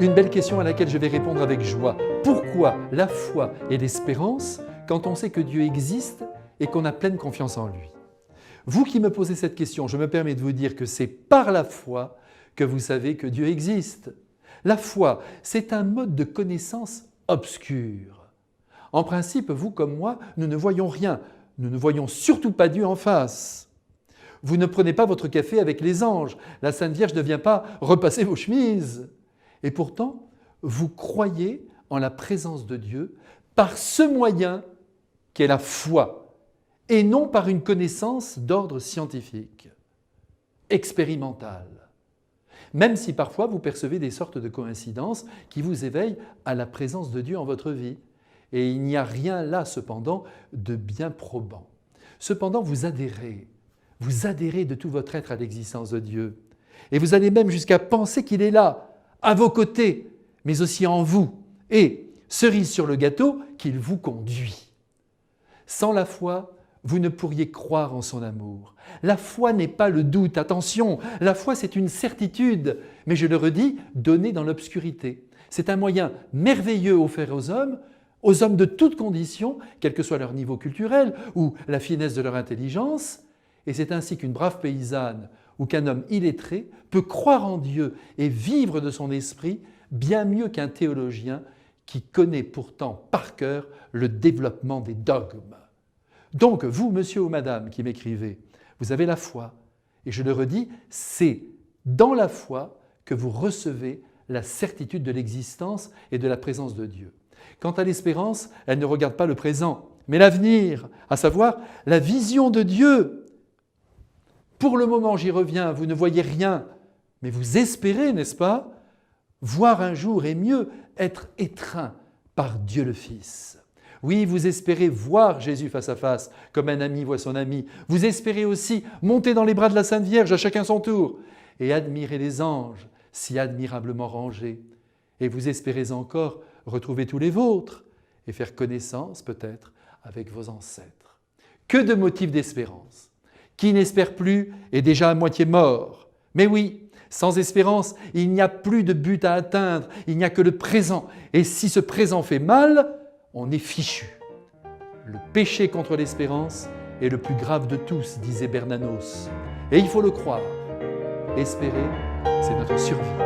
Une belle question à laquelle je vais répondre avec joie. Pourquoi la foi et l'espérance quand on sait que Dieu existe et qu'on a pleine confiance en lui? Vous qui me posez cette question, je me permets de vous dire que c'est par la foi que vous savez que Dieu existe. La foi, c'est un mode de connaissance obscur. En principe, vous comme moi, nous ne voyons rien. Nous ne voyons surtout pas Dieu en face. Vous ne prenez pas votre café avec les anges. La Sainte Vierge ne vient pas repasser vos chemises. Et pourtant, vous croyez en la présence de Dieu par ce moyen qu'est la foi, et non par une connaissance d'ordre scientifique, expérimentale. Même si parfois vous percevez des sortes de coïncidences qui vous éveillent à la présence de Dieu en votre vie. Et il n'y a rien là, cependant, de bien probant. Cependant, vous adhérez de tout votre être à l'existence de Dieu. Et vous allez même jusqu'à penser qu'il est là, à vos côtés, mais aussi en vous. Et, cerise sur le gâteau, qu'il vous conduit. Sans la foi, vous ne pourriez croire en son amour. La foi n'est pas le doute, attention, la foi c'est une certitude, mais je le redis, donnée dans l'obscurité. C'est un moyen merveilleux offert aux hommes de toutes conditions, quel que soit leur niveau culturel ou la finesse de leur intelligence, et c'est ainsi qu'une brave paysanne ou qu'un homme illettré peut croire en Dieu et vivre de son esprit bien mieux qu'un théologien qui connaît pourtant par cœur le développement des dogmes. Donc, vous, monsieur ou madame, qui m'écrivez, vous avez la foi. Et je le redis, c'est dans la foi que vous recevez la certitude de l'existence et de la présence de Dieu. Quant à l'espérance, elle ne regarde pas le présent, mais l'avenir, à savoir la vision de Dieu. Pour le moment, j'y reviens, vous ne voyez rien, mais vous espérez, n'est-ce pas, voir un jour et mieux être étreint par Dieu le Fils. Oui, vous espérez voir Jésus face à face, comme un ami voit son ami. Vous espérez aussi monter dans les bras de la Sainte Vierge, à chacun son tour, et admirer les anges, si admirablement rangés. Et vous espérez encore retrouver tous les vôtres, et faire connaissance, peut-être, avec vos ancêtres. Que de motifs d'espérance! Qui n'espère plus est déjà à moitié mort. Mais oui, sans espérance, il n'y a plus de but à atteindre, il n'y a que le présent. Et si ce présent fait mal, on est fichu. Le péché contre l'espérance est le plus grave de tous, disait Bernanos. Et il faut le croire. Espérer, c'est notre survie.